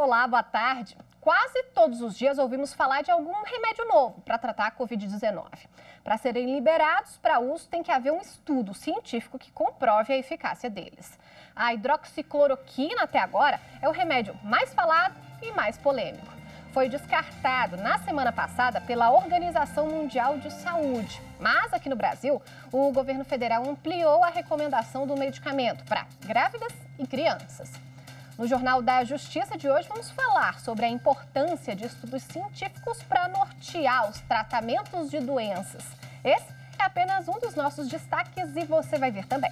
Olá, boa tarde. Quase todos os dias ouvimos falar de algum remédio novo para tratar a Covid-19. Para serem liberados para uso, tem que haver um estudo científico que comprove a eficácia deles. A hidroxicloroquina, até agora, é o remédio mais falado e mais polêmico. Foi descartado na semana passada pela Organização Mundial de Saúde. Mas aqui no Brasil, o governo federal ampliou a recomendação do medicamento para grávidas e crianças. No Jornal da Justiça de hoje, vamos falar sobre a importância de estudos científicos para nortear os tratamentos de doenças. Esse é apenas um dos nossos destaques e você vai ver também.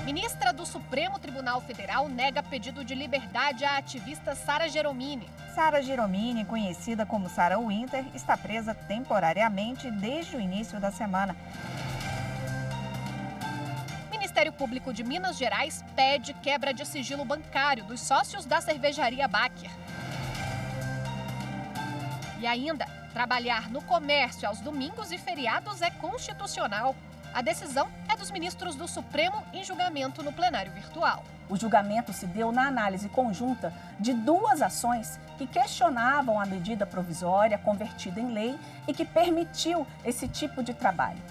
Ministra do Supremo Tribunal Federal nega pedido de liberdade à ativista Sara Geromini. Sara Geromini, conhecida como Sarah Winter, está presa temporariamente desde o início da semana. O Ministério Público de Minas Gerais pede quebra de sigilo bancário dos sócios da cervejaria Baker. E ainda, trabalhar no comércio aos domingos e feriados é constitucional. A decisão é dos ministros do Supremo em julgamento no plenário virtual. O julgamento se deu na análise conjunta de duas ações que questionavam a medida provisória convertida em lei e que permitiu esse tipo de trabalho.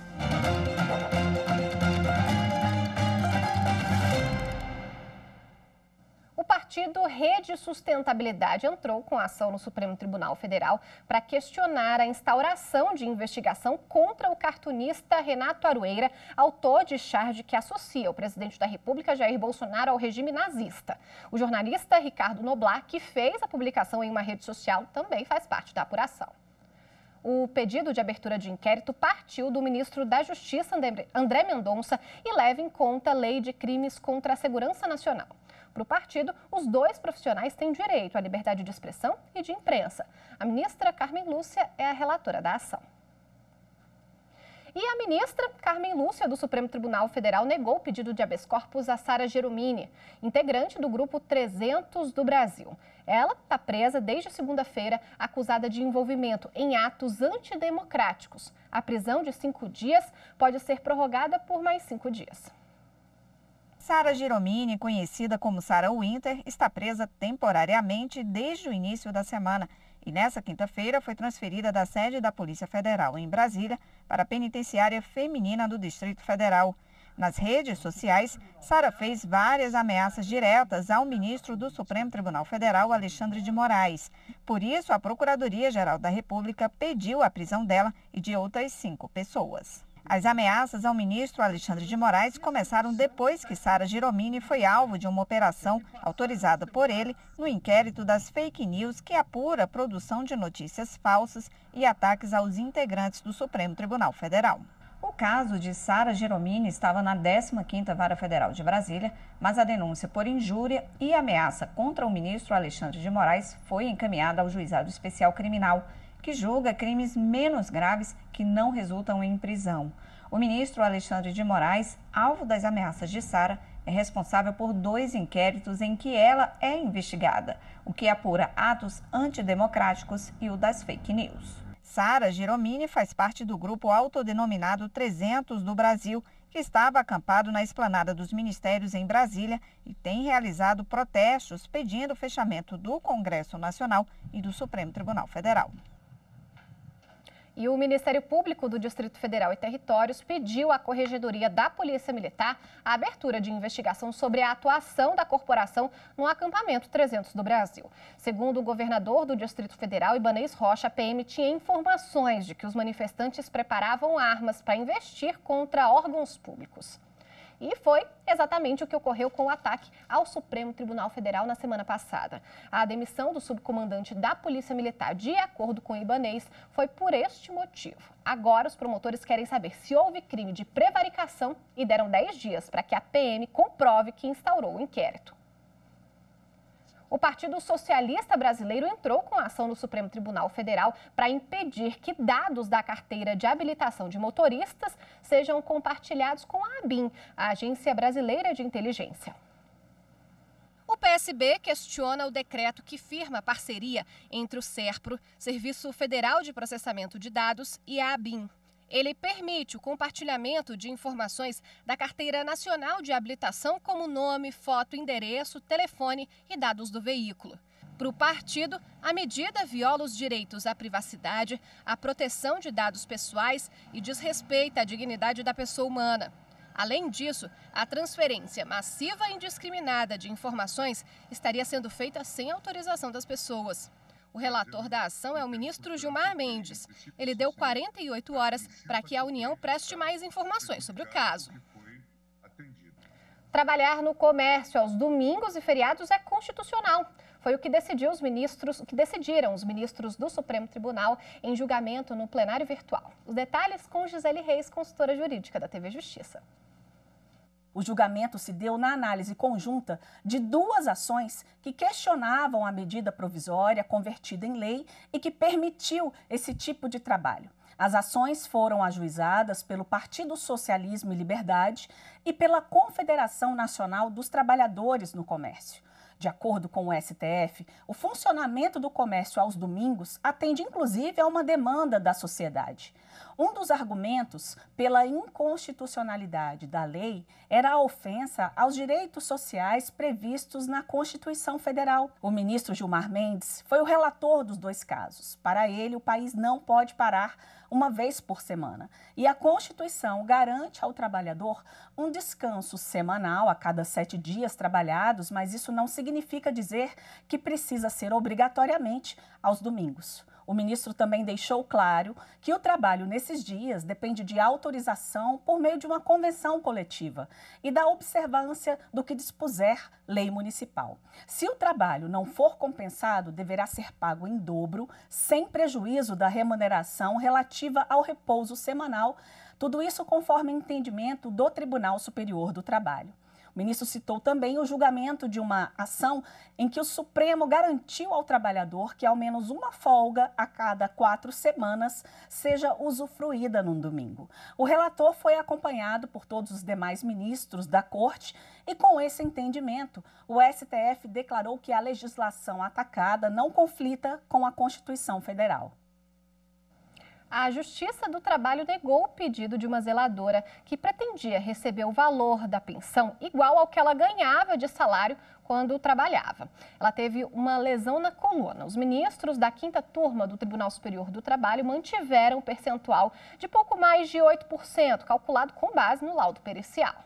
O partido Rede Sustentabilidade entrou com ação no Supremo Tribunal Federal para questionar a instauração de investigação contra o cartunista Renato Aroeira, autor de charge que associa o presidente da República, Jair Bolsonaro, ao regime nazista. O jornalista Ricardo Noblar, que fez a publicação em uma rede social, também faz parte da apuração. O pedido de abertura de inquérito partiu do ministro da Justiça, André Mendonça, e leva em conta a Lei de Crimes contra a Segurança Nacional. Para o partido, os dois profissionais têm direito à liberdade de expressão e de imprensa. A ministra Carmen Lúcia é a relatora da ação. E a ministra Carmen Lúcia, do Supremo Tribunal Federal, negou o pedido de habeas corpus a Sara Geromini, integrante do Grupo 300 do Brasil. Ela está presa desde segunda-feira, acusada de envolvimento em atos antidemocráticos. A prisão de 5 dias pode ser prorrogada por mais 5 dias. Sara Geromini, conhecida como Sarah Winter, está presa temporariamente desde o início da semana e nessa quinta-feira foi transferida da sede da Polícia Federal em Brasília para a penitenciária feminina do Distrito Federal. Nas redes sociais, Sara fez várias ameaças diretas ao ministro do Supremo Tribunal Federal, Alexandre de Moraes. Por isso, a Procuradoria-Geral da República pediu a prisão dela e de outras 5 pessoas. As ameaças ao ministro Alexandre de Moraes começaram depois que Sara Geromini foi alvo de uma operação autorizada por ele no inquérito das fake news que apura a produção de notícias falsas e ataques aos integrantes do Supremo Tribunal Federal. O caso de Sara Geromini estava na 15ª Vara Federal de Brasília, mas a denúncia por injúria e ameaça contra o ministro Alexandre de Moraes foi encaminhada ao Juizado Especial Criminal, que julga crimes menos graves que não resultam em prisão. O ministro Alexandre de Moraes, alvo das ameaças de Sara, é responsável por 2 inquéritos em que ela é investigada, o que apura atos antidemocráticos e o das fake news. Sara Geromini faz parte do grupo autodenominado 300 do Brasil, que estava acampado na esplanada dos ministérios em Brasília e tem realizado protestos pedindo o fechamento do Congresso Nacional e do Supremo Tribunal Federal. E o Ministério Público do Distrito Federal e Territórios pediu à Corregedoria da Polícia Militar a abertura de investigação sobre a atuação da corporação no acampamento 300 do Brasil. Segundo o governador do Distrito Federal, Ibanez Rocha, a PM tinha informações de que os manifestantes preparavam armas para investir contra órgãos públicos. E foi exatamente o que ocorreu com o ataque ao Supremo Tribunal Federal na semana passada. A demissão do subcomandante da Polícia Militar, de acordo com o Ibanez, foi por este motivo. Agora, os promotores querem saber se houve crime de prevaricação e deram 10 dias para que a PM comprove que instaurou o inquérito. O Partido Socialista Brasileiro entrou com a ação no Supremo Tribunal Federal para impedir que dados da carteira de habilitação de motoristas sejam compartilhados com a ABIN, a Agência Brasileira de Inteligência. O PSB questiona o decreto que firma a parceria entre o SERPRO, Serviço Federal de Processamento de Dados, e a ABIN. Ele permite o compartilhamento de informações da Carteira Nacional de Habilitação, como nome, foto, endereço, telefone e dados do veículo. Para o partido, a medida viola os direitos à privacidade, à proteção de dados pessoais e desrespeita a dignidade da pessoa humana. Além disso, a transferência massiva e indiscriminada de informações estaria sendo feita sem autorização das pessoas. O relator da ação é o ministro Gilmar Mendes. Ele deu 48 horas para que a União preste mais informações sobre o caso. Trabalhar no comércio aos domingos e feriados é constitucional. Foi o que decidiram os ministros do Supremo Tribunal em julgamento no plenário virtual. Os detalhes com Gisele Reis, consultora jurídica da TV Justiça. O julgamento se deu na análise conjunta de duas ações que questionavam a medida provisória convertida em lei e que permitiu esse tipo de trabalho. As ações foram ajuizadas pelo Partido Socialismo e Liberdade e pela Confederação Nacional dos Trabalhadores no Comércio. De acordo com o STF, o funcionamento do comércio aos domingos atende inclusive a uma demanda da sociedade. Um dos argumentos pela inconstitucionalidade da lei era a ofensa aos direitos sociais previstos na Constituição Federal. O ministro Gilmar Mendes foi o relator dos dois casos. Para ele, o país não pode parar uma vez por semana. E a Constituição garante ao trabalhador um descanso semanal a cada 7 dias trabalhados, mas isso não significa dizer que precisa ser obrigatoriamente aos domingos. O ministro também deixou claro que o trabalho nesses dias depende de autorização por meio de uma convenção coletiva e da observância do que dispuser lei municipal. Se o trabalho não for compensado, deverá ser pago em dobro, sem prejuízo da remuneração relativa ao repouso semanal, tudo isso conforme entendimento do Tribunal Superior do Trabalho. O ministro citou também o julgamento de uma ação em que o Supremo garantiu ao trabalhador que ao menos uma folga a cada 4 semanas seja usufruída num domingo. O relator foi acompanhado por todos os demais ministros da Corte e, com esse entendimento, o STF declarou que a legislação atacada não conflita com a Constituição Federal. A Justiça do Trabalho negou o pedido de uma zeladora que pretendia receber o valor da pensão igual ao que ela ganhava de salário quando trabalhava. Ela teve uma lesão na coluna. Os ministros da 5ª turma do Tribunal Superior do Trabalho mantiveram o percentual de pouco mais de 8%, calculado com base no laudo pericial.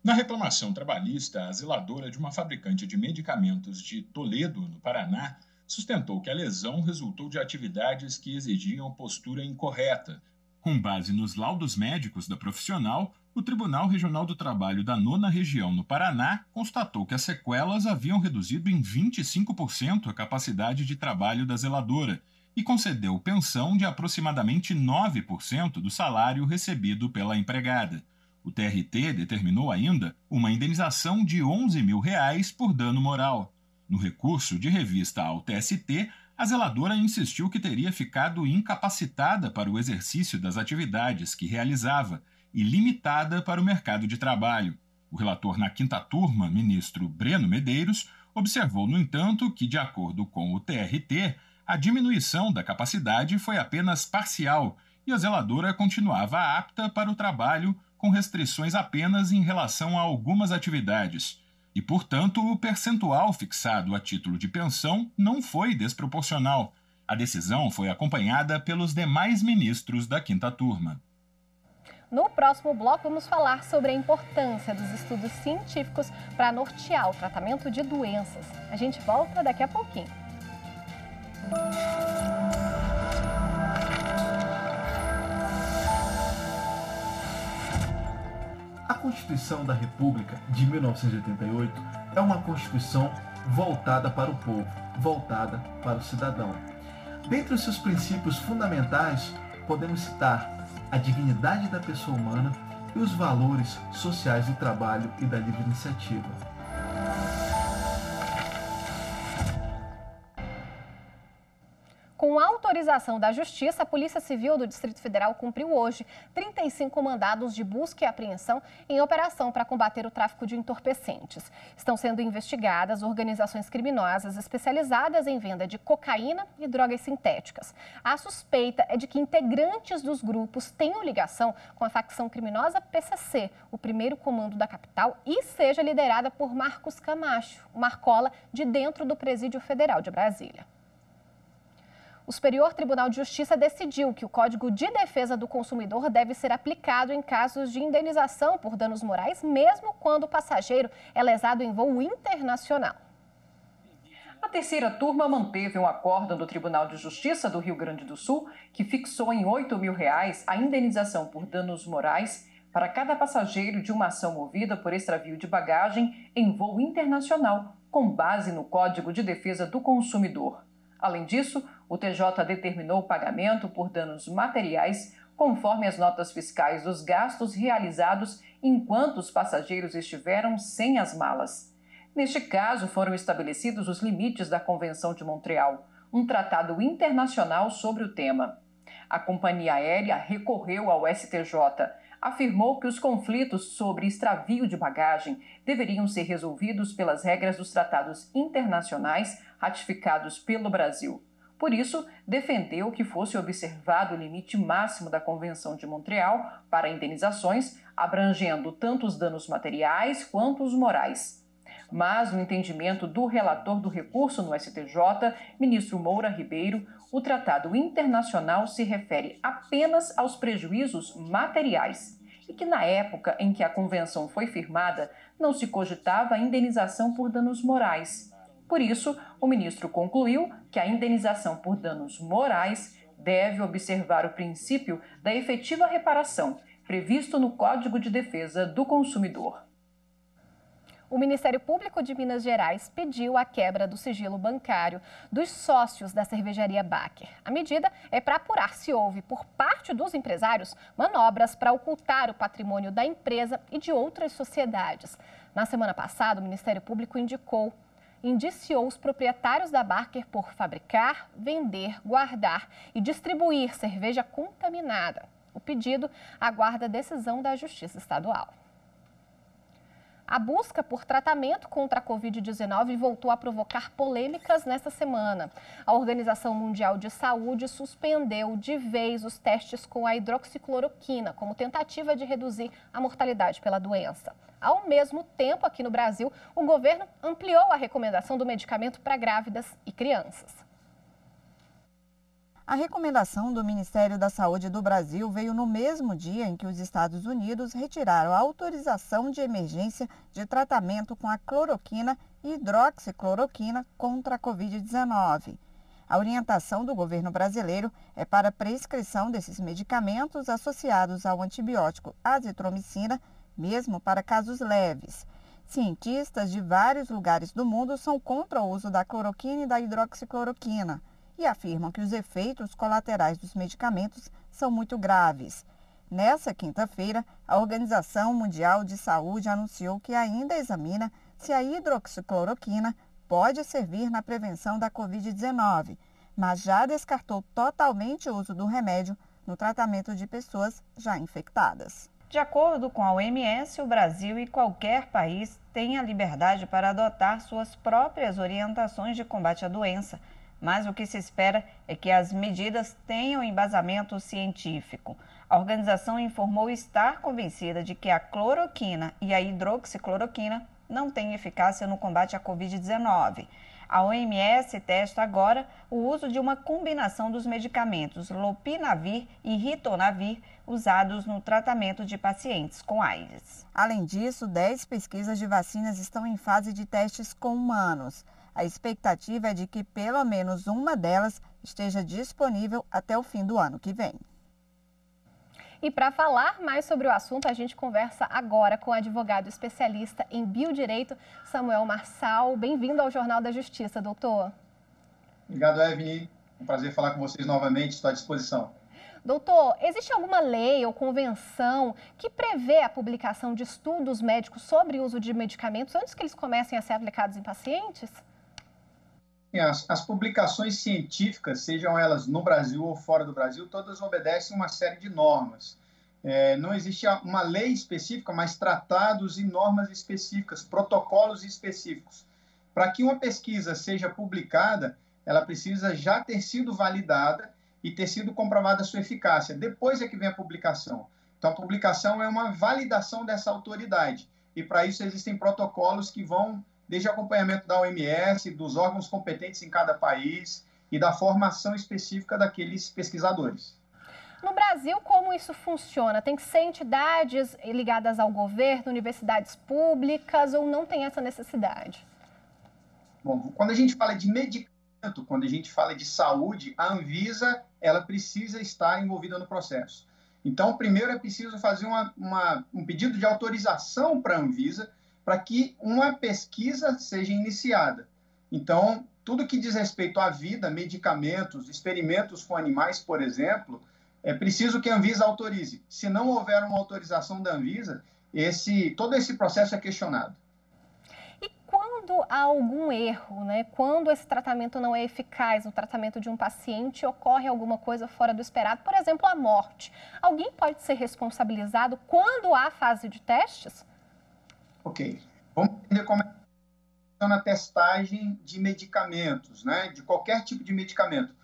Na reclamação trabalhista, a zeladora de uma fabricante de medicamentos de Toledo, no Paraná, sustentou que a lesão resultou de atividades que exigiam postura incorreta. Com base nos laudos médicos da profissional, o Tribunal Regional do Trabalho da 9ª Região no Paraná constatou que as sequelas haviam reduzido em 25% a capacidade de trabalho da zeladora e concedeu pensão de aproximadamente 9% do salário recebido pela empregada. O TRT determinou ainda uma indenização de R$ 11 mil por dano moral. No recurso de revista ao TST, a zeladora insistiu que teria ficado incapacitada para o exercício das atividades que realizava e limitada para o mercado de trabalho. O relator na 5ª turma, ministro Breno Medeiros, observou, no entanto, que, de acordo com o TRT, a diminuição da capacidade foi apenas parcial e a zeladora continuava apta para o trabalho, com restrições apenas em relação a algumas atividades. E, portanto, o percentual fixado a título de pensão não foi desproporcional. A decisão foi acompanhada pelos demais ministros da 5ª turma. No próximo bloco, vamos falar sobre a importância dos estudos científicos para nortear o tratamento de doenças. A gente volta daqui a pouquinho. A Constituição da República de 1988 é uma Constituição voltada para o povo, voltada para o cidadão. Dentre os seus princípios fundamentais, podemos citar a dignidade da pessoa humana e os valores sociais do trabalho e da livre iniciativa. Com Com autorização da Justiça, a Polícia Civil do Distrito Federal cumpriu hoje 35 mandados de busca e apreensão em operação para combater o tráfico de entorpecentes. Estão sendo investigadas organizações criminosas especializadas em venda de cocaína e drogas sintéticas. A suspeita é de que integrantes dos grupos tenham ligação com a facção criminosa PCC, o primeiro comando da capital, e seja liderada por Marcos Camacho, Marcola, de dentro do Presídio Federal de Brasília. O Superior Tribunal de Justiça decidiu que o Código de Defesa do Consumidor deve ser aplicado em casos de indenização por danos morais, mesmo quando o passageiro é lesado em voo internacional. A terceira turma manteve um acórdão do Tribunal de Justiça do Rio Grande do Sul, que fixou em R$ 8.000 a indenização por danos morais para cada passageiro de uma ação movida por extravio de bagagem em voo internacional, com base no Código de Defesa do Consumidor. Além disso, o TJ determinou o pagamento por danos materiais conforme as notas fiscais dos gastos realizados enquanto os passageiros estiveram sem as malas. Neste caso, foram estabelecidos os limites da Convenção de Montreal, um tratado internacional sobre o tema. A companhia aérea recorreu ao STJ, afirmou que os conflitos sobre extravio de bagagem deveriam ser resolvidos pelas regras dos tratados internacionais ratificados pelo Brasil. Por isso, defendeu que fosse observado o limite máximo da Convenção de Montreal para indenizações, abrangendo tanto os danos materiais quanto os morais. Mas, no entendimento do relator do recurso no STJ, ministro Moura Ribeiro, o tratado internacional se refere apenas aos prejuízos materiais e que, na época em que a convenção foi firmada, não se cogitava a indenização por danos morais. Por isso, o ministro concluiu que a indenização por danos morais deve observar o princípio da efetiva reparação, previsto no Código de Defesa do Consumidor. O Ministério Público de Minas Gerais pediu a quebra do sigilo bancário dos sócios da cervejaria Baker. A medida é para apurar se houve, por parte dos empresários, manobras para ocultar o patrimônio da empresa e de outras sociedades. Na semana passada, o Ministério Público indiciou os proprietários da Baker por fabricar, vender, guardar e distribuir cerveja contaminada. O pedido aguarda a decisão da Justiça Estadual. A busca por tratamento contra a Covid-19 voltou a provocar polêmicas nesta semana. A Organização Mundial de Saúde suspendeu de vez os testes com a hidroxicloroquina como tentativa de reduzir a mortalidade pela doença. Ao mesmo tempo, aqui no Brasil, o governo ampliou a recomendação do medicamento para grávidas e crianças. A recomendação do Ministério da Saúde do Brasil veio no mesmo dia em que os Estados Unidos retiraram a autorização de emergência de tratamento com a cloroquina e hidroxicloroquina contra a Covid-19. A orientação do governo brasileiro é para a prescrição desses medicamentos associados ao antibiótico azitromicina, mesmo para casos leves. Cientistas de vários lugares do mundo são contra o uso da cloroquina e da hidroxicloroquina e afirmam que os efeitos colaterais dos medicamentos são muito graves. Nessa quinta-feira, a Organização Mundial de Saúde anunciou que ainda examina se a hidroxicloroquina pode servir na prevenção da Covid-19, mas já descartou totalmente o uso do remédio no tratamento de pessoas já infectadas. De acordo com a OMS, o Brasil e qualquer país têm a liberdade para adotar suas próprias orientações de combate à doença, mas o que se espera é que as medidas tenham embasamento científico. A organização informou estar convencida de que a cloroquina e a hidroxicloroquina não têm eficácia no combate à Covid-19. A OMS testa agora o uso de uma combinação dos medicamentos lopinavir e ritonavir usados no tratamento de pacientes com AIDS. Além disso, 10 pesquisas de vacinas estão em fase de testes com humanos. A expectativa é de que pelo menos uma delas esteja disponível até o fim do ano que vem. E para falar mais sobre o assunto, a gente conversa agora com o advogado especialista em biodireito, Samuel Marçal. Bem-vindo ao Jornal da Justiça, doutor. Obrigado, Evelyn. Um prazer falar com vocês novamente, estou à disposição. Doutor, existe alguma lei ou convenção que prevê a publicação de estudos médicos sobre o uso de medicamentos antes que eles comecem a ser aplicados em pacientes? As publicações científicas, sejam elas no Brasil ou fora do Brasil, todas obedecem uma série de normas. Não existe uma lei específica, mas tratados e normas específicas, protocolos específicos. Para que uma pesquisa seja publicada, ela precisa já ter sido validada e ter sido comprovada a sua eficácia. Depois é que vem a publicação. Então, a publicação é uma validação dessa autoridade. E, para isso, existem protocolos que vão desde acompanhamento da OMS, dos órgãos competentes em cada país e da formação específica daqueles pesquisadores. No Brasil, como isso funciona? Tem que ser entidades ligadas ao governo, universidades públicas, ou não tem essa necessidade? Bom, quando a gente fala de medicamento, quando a gente fala de saúde, a Anvisa ela precisa estar envolvida no processo. Então, primeiro é preciso fazer um pedido de autorização para a Anvisa para que uma pesquisa seja iniciada. Então, tudo que diz respeito à vida, medicamentos, experimentos com animais, por exemplo, é preciso que a Anvisa autorize. Se não houver uma autorização da Anvisa, todo esse processo é questionado. E quando há algum erro, né? Quando esse tratamento não é eficaz no tratamento de um paciente, ocorre alguma coisa fora do esperado, por exemplo, a morte, alguém pode ser responsabilizado quando há fase de testes? Ok. Vamos entender como funciona a testagem de medicamentos, né? De qualquer tipo de medicamento.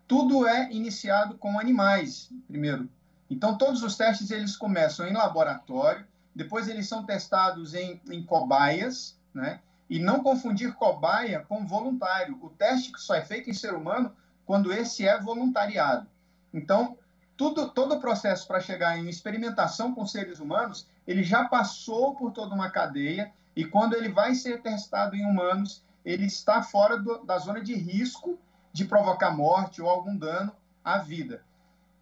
Tudo é iniciado com animais, primeiro. Então, todos os testes eles começam em laboratório, depois eles são testados em cobaias, né? E não confundir cobaia com voluntário. O teste que só é feito em ser humano quando esse é voluntariado. Então, todo o processo para chegar em experimentação com seres humanos, ele já passou por toda uma cadeia e quando ele vai ser testado em humanos, ele está fora da zona de risco de provocar morte ou algum dano à vida.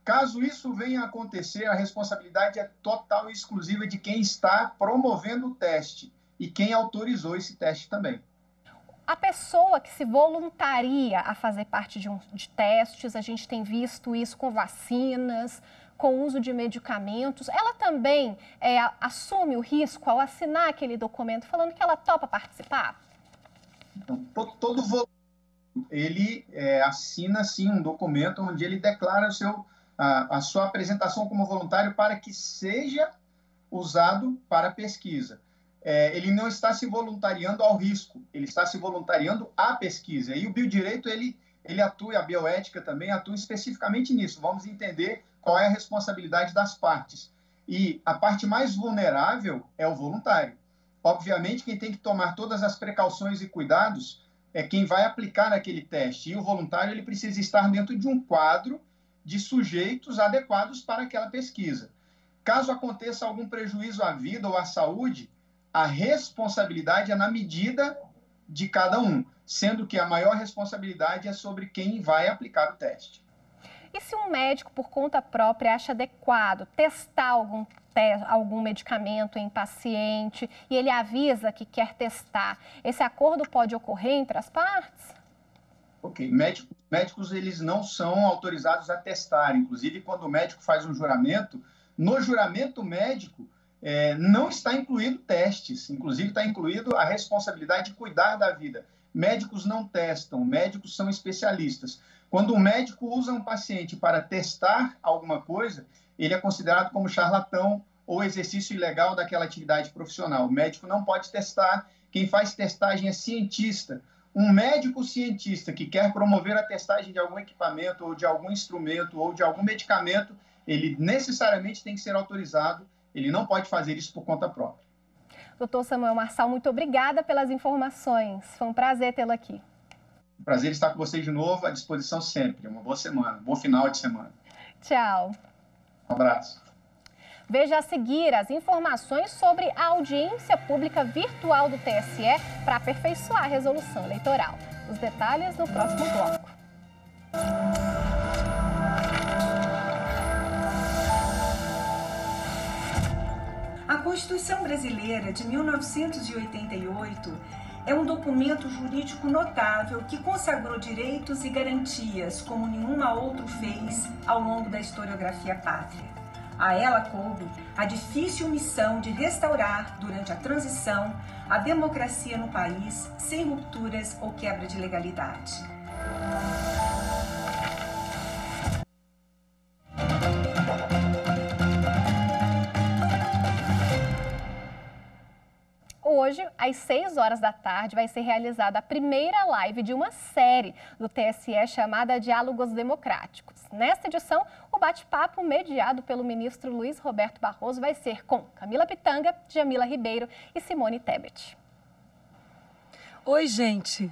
Caso isso venha a acontecer, a responsabilidade é total e exclusiva de quem está promovendo o teste e quem autorizou esse teste também. A pessoa que se voluntaria a fazer parte de testes, a gente tem visto isso com vacinas, com o uso de medicamentos, ela também assume o risco ao assinar aquele documento falando que ela topa participar? Então, todo voluntário, ele assina, sim, um documento onde ele declara a sua apresentação como voluntário para que seja usado para pesquisa. Ele não está se voluntariando ao risco, ele está se voluntariando à pesquisa. E o biodireito, ele atua, a bioética também atua especificamente nisso. Vamos entender qual é a responsabilidade das partes. E a parte mais vulnerável é o voluntário. Obviamente, quem tem que tomar todas as precauções e cuidados é quem vai aplicar aquele teste. E o voluntário ele precisa estar dentro de um quadro de sujeitos adequados para aquela pesquisa. Caso aconteça algum prejuízo à vida ou à saúde, a responsabilidade é na medida de cada um, sendo que a maior responsabilidade é sobre quem vai aplicar o teste. E se um médico, por conta própria, acha adequado testar algum medicamento em paciente e ele avisa que quer testar, esse acordo pode ocorrer entre as partes? Ok. Médicos eles não são autorizados a testar. Inclusive, quando o médico faz um juramento, no juramento médico, não está incluído testes, inclusive está incluído a responsabilidade de cuidar da vida. Médicos não testam, médicos são especialistas. Quando um médico usa um paciente para testar alguma coisa, ele é considerado como charlatão ou exercício ilegal daquela atividade profissional. O médico não pode testar, quem faz testagem é cientista. Um médico cientista que quer promover a testagem de algum equipamento ou de algum instrumento ou de algum medicamento, ele necessariamente tem que ser autorizado. Ele não pode fazer isso por conta própria. Doutor Samuel Marçal, muito obrigada pelas informações. Foi um prazer tê-lo aqui. Prazer estar com vocês de novo, à disposição sempre. Uma boa semana, um bom final de semana. Tchau. Um abraço. Veja a seguir as informações sobre a audiência pública virtual do TSE para aperfeiçoar a resolução eleitoral. Os detalhes no próximo bloco. A Constituição Brasileira de 1988 é um documento jurídico notável que consagrou direitos e garantias como nenhuma outra fez ao longo da historiografia pátria. A ela coube a difícil missão de restaurar, durante a transição, a democracia no país, sem rupturas ou quebra de legalidade. Hoje, às 6 horas da tarde, vai ser realizada a primeira live de uma série do TSE chamada Diálogos Democráticos. Nesta edição, o bate-papo mediado pelo ministro Luiz Roberto Barroso vai ser com Camila Pitanga, Djamila Ribeiro e Simone Tebet. Oi, gente.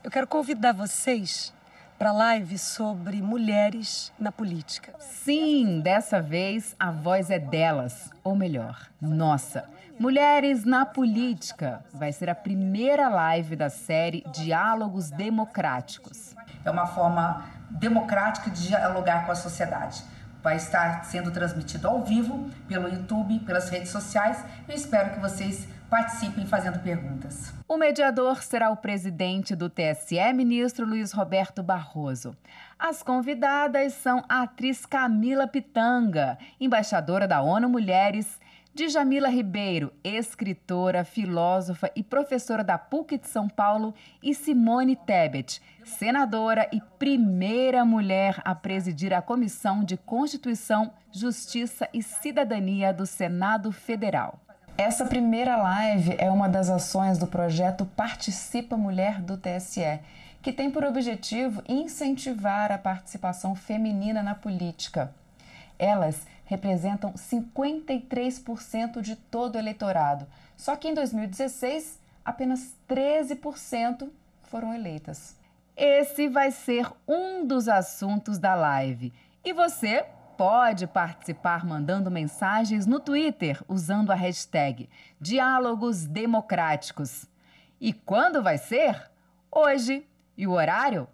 Eu quero convidar vocês para a live sobre mulheres na política. Sim, dessa vez a voz é delas, ou melhor, nossa. Mulheres na Política vai ser a primeira live da série Diálogos Democráticos. É uma forma democrática de dialogar com a sociedade. Vai estar sendo transmitido ao vivo pelo YouTube, pelas redes sociais. Eu espero que vocês participem fazendo perguntas. O mediador será o presidente do TSE, ministro Luiz Roberto Barroso. As convidadas são a atriz Camila Pitanga, embaixadora da ONU Mulheres, Djamila Ribeiro, escritora, filósofa e professora da PUC de São Paulo, e Simone Tebet, senadora e primeira mulher a presidir a Comissão de Constituição, Justiça e Cidadania do Senado Federal. Essa primeira live é uma das ações do projeto Participa Mulher do TSE, que tem por objetivo incentivar a participação feminina na política. Elas representam 53% de todo o eleitorado. Só que em 2016, apenas 13% foram eleitas. Esse vai ser um dos assuntos da live. E você pode participar mandando mensagens no Twitter usando a hashtag Diálogos Democráticos. E quando vai ser? Hoje. E o horário?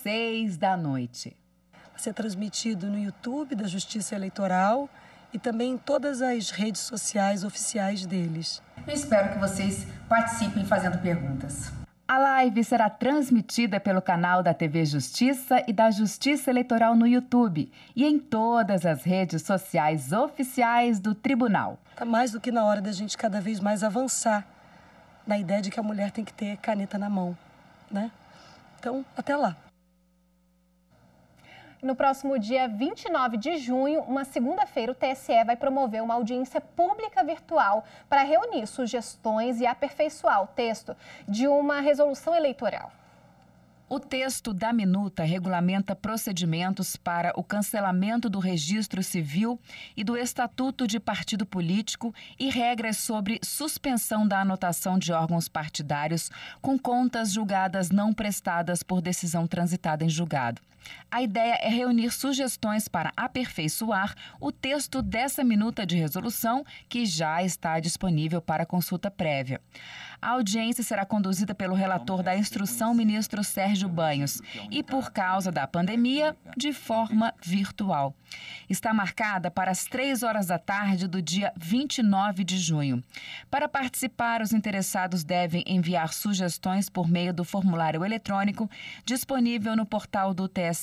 6 da noite. Vai ser transmitido no YouTube da Justiça Eleitoral e também em todas as redes sociais oficiais deles. Eu espero que vocês participem fazendo perguntas. A live será transmitida pelo canal da TV Justiça e da Justiça Eleitoral no YouTube e em todas as redes sociais oficiais do Tribunal. Está mais do que na hora da gente cada vez mais avançar na ideia de que a mulher tem que ter caneta na mão, né? Então, até lá. No próximo dia 29 de junho, uma segunda-feira, o TSE vai promover uma audiência pública virtual para reunir sugestões e aperfeiçoar o texto de uma resolução eleitoral. O texto da minuta regulamenta procedimentos para o cancelamento do registro civil e do estatuto de partido político e regras sobre suspensão da anotação de órgãos partidários com contas julgadas não prestadas por decisão transitada em julgado. A ideia é reunir sugestões para aperfeiçoar o texto dessa minuta de resolução, que já está disponível para consulta prévia. A audiência será conduzida pelo relator da instrução, ministro Sérgio Banhos, e, por causa da pandemia, de forma virtual. Está marcada para as 3 horas da tarde do dia 29 de junho. Para participar, os interessados devem enviar sugestões por meio do formulário eletrônico disponível no portal do TSE.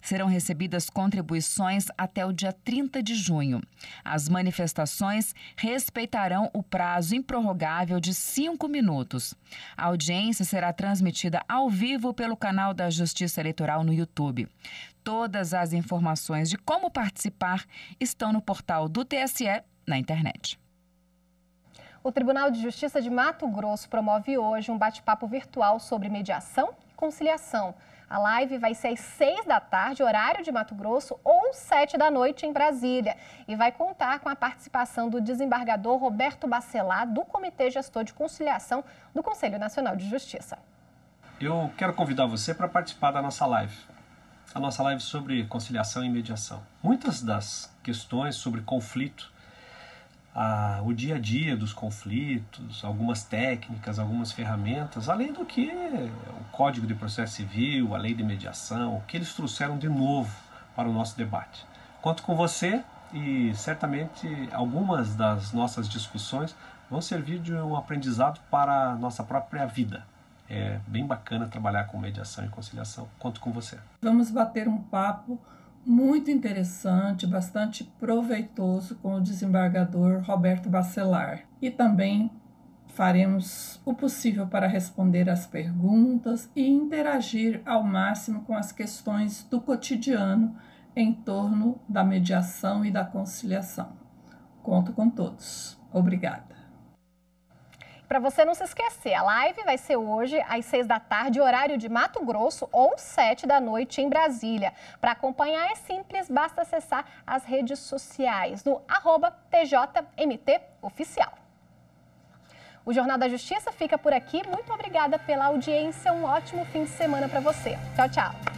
Serão recebidas contribuições até o dia 30 de junho. As manifestações respeitarão o prazo improrrogável de 5 minutos. A audiência será transmitida ao vivo pelo canal da Justiça Eleitoral no YouTube. Todas as informações de como participar estão no portal do TSE na internet. O Tribunal de Justiça de Mato Grosso promove hoje um bate-papo virtual sobre mediação e conciliação. A live vai ser às 6 da tarde, horário de Mato Grosso, ou 7 da noite em Brasília. E vai contar com a participação do desembargador Roberto Bacelar, do Comitê Gestor de Conciliação do Conselho Nacional de Justiça. Eu quero convidar você para participar da nossa live. A nossa live sobre conciliação e mediação. Muitas das questões sobre conflito, o dia a dia dos conflitos, algumas técnicas, algumas ferramentas, além do que o Código de Processo Civil, a Lei de Mediação, o que eles trouxeram de novo para o nosso debate. Conto com você e certamente algumas das nossas discussões vão servir de um aprendizado para a nossa própria vida. É bem bacana trabalhar com mediação e conciliação. Conto com você. Vamos bater um papo muito interessante, bastante proveitoso com o desembargador Roberto Bacelar. E também faremos o possível para responder às perguntas e interagir ao máximo com as questões do cotidiano em torno da mediação e da conciliação. Conto com todos. Obrigada. Para você não se esquecer, a live vai ser hoje às 6 da tarde, horário de Mato Grosso, ou 7 da noite em Brasília. Para acompanhar é simples, basta acessar as redes sociais no @TJMTOficial. O Jornal da Justiça fica por aqui. Muito obrigada pela audiência. Um ótimo fim de semana para você. Tchau, tchau.